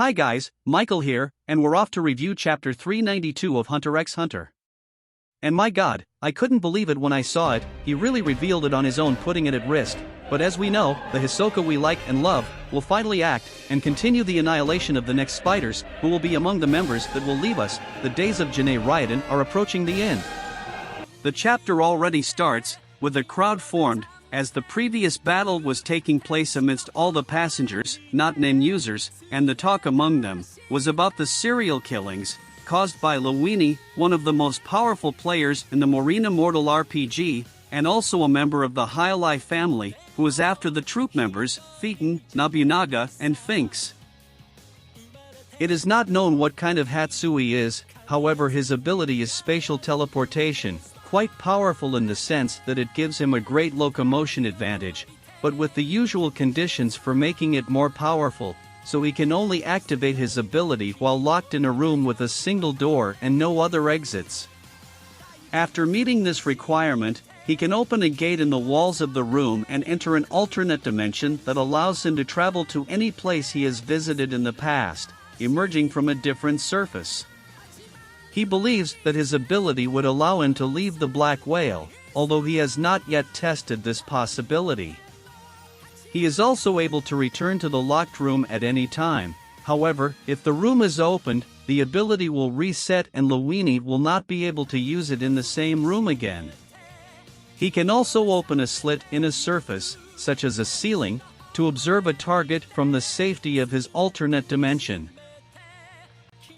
Hi guys, Michael here, and we're off to review chapter 392 of Hunter x Hunter. And my god, I couldn't believe it when I saw it. He really revealed it on his own, putting it at risk. But as we know, the HISOKA we like and love will finally act and continue the annihilation of the next spiders, who will be among the members that will leave us. The days of GENEI RYODAN are approaching the end. The chapter already starts with a crowd formed, as the previous battle was taking place amidst all the passengers, not named users, and the talk among them was about the serial killings caused by Lewini, one of the most powerful players in the Marine Immortal RPG, and also a member of the HISOKA family, who is after the troop members, Phaeton, Nobunaga, and Finks. It is not known what kind of Hatsui is, however his ability is spatial teleportation, quite powerful in the sense that it gives him a great locomotion advantage, but with the usual conditions for making it more powerful, so he can only activate his ability while locked in a room with a single door and no other exits. After meeting this requirement, he can open a gate in the walls of the room and enter an alternate dimension that allows him to travel to any place he has visited in the past, emerging from a different surface. He believes that his ability would allow him to leave the black whale, although he has not yet tested this possibility. He is also able to return to the locked room at any time. However, if the room is opened, the ability will reset and Lewini will not be able to use it in the same room again. He can also open a slit in a surface, such as a ceiling, to observe a target from the safety of his alternate dimension.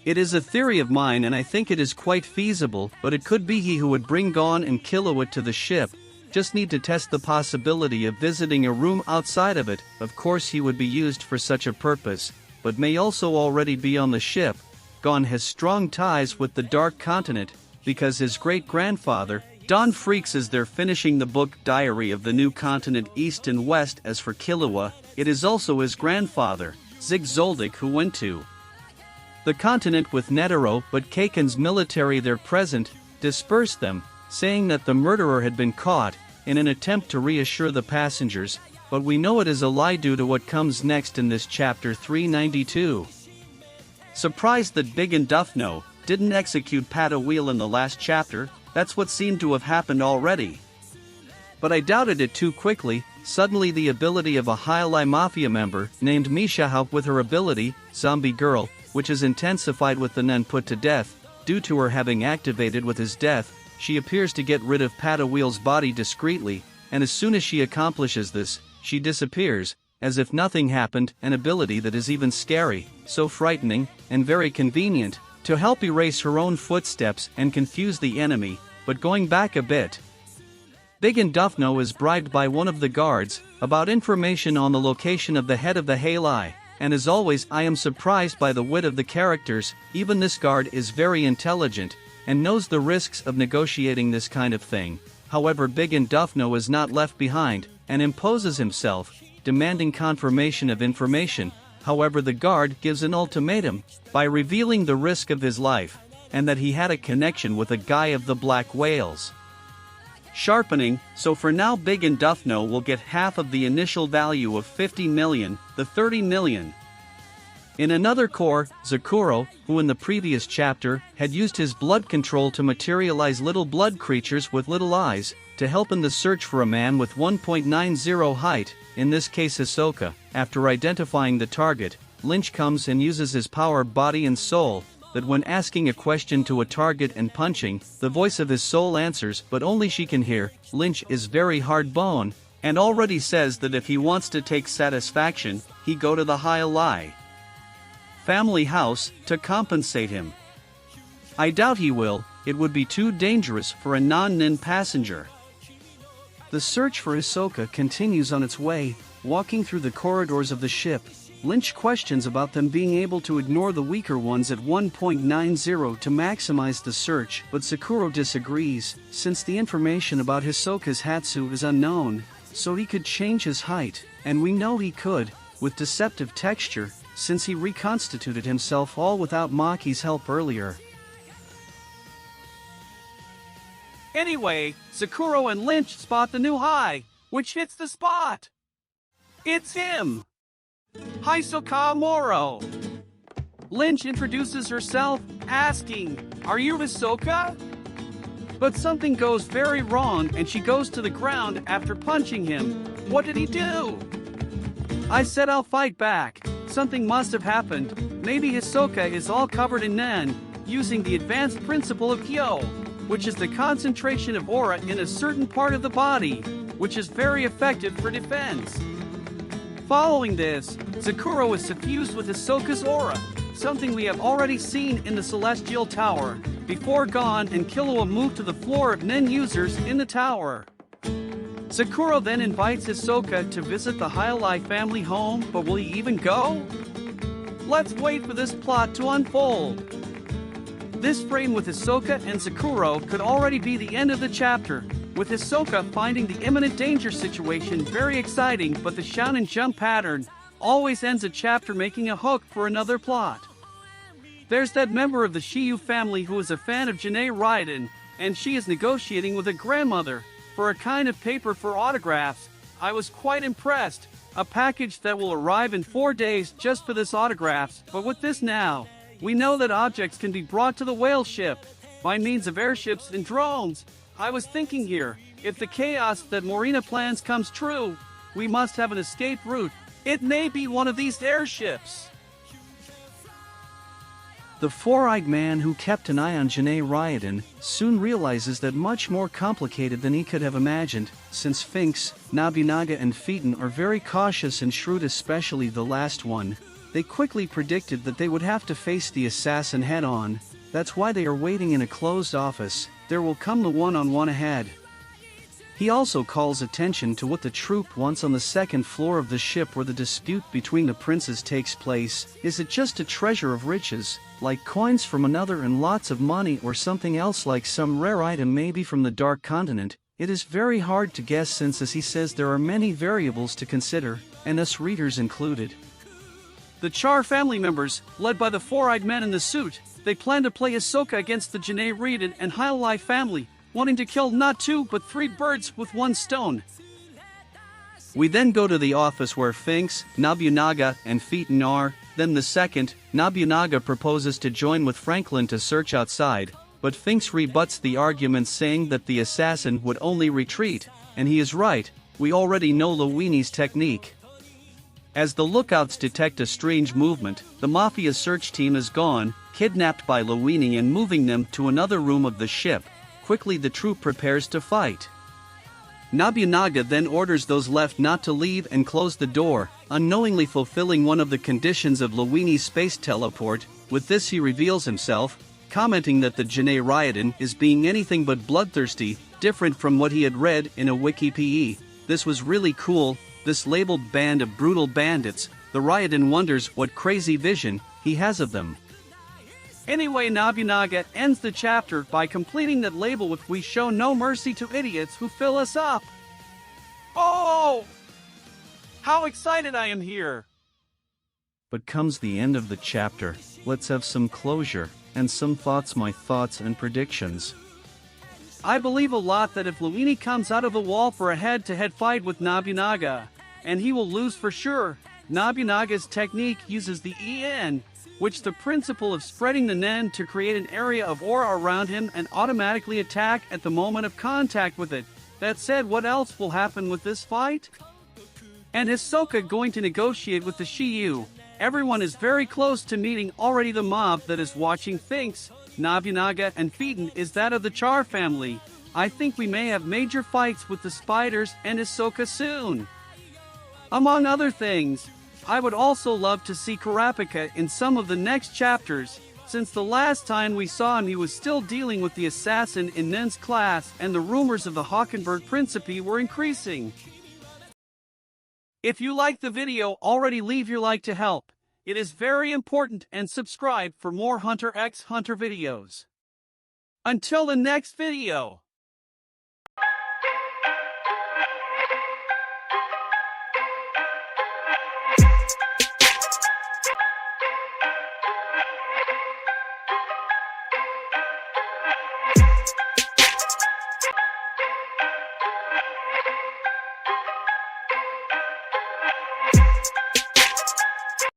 It is a theory of mine and I think it is quite feasible, but it could be he who would bring Gon and Killua to the ship. Just need to test the possibility of visiting a room outside of it. Of course he would be used for such a purpose, but may also already be on the ship. Gon has strong ties with the Dark Continent, because his great-grandfather, Don Freaks, is there finishing the book Diary of the New Continent East and West. As for Killua, it is also his grandfather, Zig Zoldyck, who went to the continent with Netero, but Kaken's military there present dispersed them, saying that the murderer had been caught, in an attempt to reassure the passengers, but we know it is a lie due to what comes next in this chapter 392. Surprised that Big and Duffno didn't execute Patawheel in the last chapter. That's what seemed to have happened already. But I doubted it too quickly. Suddenly the ability of a HISOKA Mafia member named Misha with her ability, Zombie Girl, which is intensified with the nun put to death, due to her having activated with his death, she appears to get rid of Patawheel's body discreetly, and as soon as she accomplishes this, she disappears, as if nothing happened, an ability that is even scary, so frightening, and very convenient, to help erase her own footsteps and confuse the enemy. But going back a bit, Big and Duffno is bribed by one of the guards about information on the location of the head of the HISOKA, and as always I am surprised by the wit of the characters. Even this guard is very intelligent, and knows the risks of negotiating this kind of thing. However, Big and Duffno is not left behind, and imposes himself, demanding confirmation of information. However, the guard gives an ultimatum, by revealing the risk of his life, and that he had a connection with a guy of the Black Whales. Sharpening, so for now Big and Duffno will get half of the initial value of 50 million, the 30 million. In another core, Zakuro, who in the previous chapter had used his blood control to materialize little blood creatures with little eyes, to help in the search for a man with 1.90 height, in this case HISOKA. After identifying the target, Lynch comes and uses his power body and soul, that when asking a question to a target and punching, the voice of his soul answers, but only she can hear. Lynch is very hard bone, and already says that if he wants to take satisfaction, he go to the HISOKA family house to compensate him. I doubt he will. It would be too dangerous for a non-nin passenger. The search for HISOKA continues on its way. Walking through the corridors of the ship, Lynch questions about them being able to ignore the weaker ones at 1.90 to maximize the search, but Sakuro disagrees, since the information about HISOKA's Hatsu is unknown, so he could change his height, and we know he could, with deceptive texture, since he reconstituted himself all without Maki's help earlier. Anyway, Sakuro and Lynch spot the new high, which hits the spot. It's him! HISOKA Moro! Lynch introduces herself, asking, "Are you HISOKA?" But something goes very wrong and she goes to the ground after punching him. What did he do? I said I'll fight back. Something must have happened. Maybe HISOKA is all covered in nen, using the advanced principle of Kyo, which is the concentration of aura in a certain part of the body, which is very effective for defense. Following this, Sakura was suffused with HISOKA's aura, something we have already seen in the Celestial Tower, before Gon and Killua moved to the floor of nen users in the tower. Sakura then invites HISOKA to visit the Hyolai family home, but will he even go? Let's wait for this plot to unfold. This frame with HISOKA and Sakura could already be the end of the chapter, with HISOKA finding the imminent danger situation very exciting, but the Shonen Jump pattern always ends a chapter making a hook for another plot. There's that member of the Shiyu family who is a fan of GENEI RYODAN, and she is negotiating with a grandmother for a kind of paper for autographs. I was quite impressed. A package that will arrive in 4 days just for this autographs, but with this now, we know that objects can be brought to the whale ship by means of airships and drones. I was thinking here, if the chaos that Morina plans comes true, we must have an escape route. It may be one of these airships. The four-eyed man who kept an eye on GENEI RYODAN soon realizes that much more complicated than he could have imagined, since Finks, Nobunaga and Phaeton are very cautious and shrewd, especially the last one. They quickly predicted that they would have to face the assassin head-on. That's why they are waiting in a closed office. There will come the one-on-one ahead. He also calls attention to what the troop wants on the second floor of the ship where the dispute between the princes takes place. Is it just a treasure of riches, like coins from another and lots of money, or something else like some rare item maybe from the Dark Continent? It is very hard to guess since, as he says, there are many variables to consider, and us readers included. The Char family members, led by the four-eyed man in the suit, they plan to play HISOKA against the GENEI RYODAN and Hyolai family, wanting to kill not 2 but 3 birds with 1 stone. We then go to the office where Finks, Nobunaga, and Phaeton are. Then the second, Nobunaga proposes to join with Franklin to search outside, but Finks rebuts the argument saying that the assassin would only retreat, and he is right. We already know Luini's technique. As the lookouts detect a strange movement, the Mafia search team is gone, kidnapped by Luini and moving them to another room of the ship. Quickly the troop prepares to fight. Nobunaga then orders those left not to leave and close the door, unknowingly fulfilling one of the conditions of Luini's space teleport. With this he reveals himself, commenting that the GENEI RYODAN is being anything but bloodthirsty, different from what he had read in a wiki. This was really cool, this labeled band of brutal bandits. The RYODAN wonders what crazy vision he has of them. Anyway, Nobunaga ends the chapter by completing that label with "We show no mercy to idiots who fill us up." Oh! How excited I am here! But comes the end of the chapter. Let's have some closure, and some thoughts, my thoughts and predictions. I believe a lot that if Luini comes out of the wall for a head-to-head fight with Nobunaga, and he will lose for sure. Nobunaga's technique uses the EN, which the principle of spreading the nen to create an area of aura around him and automatically attack at the moment of contact with it. That said, what else will happen with this fight? And HISOKA going to negotiate with the Shiyu. Everyone is very close to meeting already. The mob that is watching thinks Nobunaga and Phaeton is that of the Char family. I think we may have major fights with the spiders and HISOKA soon. Among other things, I would also love to see Kurapika in some of the next chapters, since the last time we saw him he was still dealing with the assassin in Nen's class and the rumors of the Hockenberg Principe were increasing. If you liked the video already, leave your like to help. It is very important, and subscribe for more Hunter x Hunter videos. Until the next video.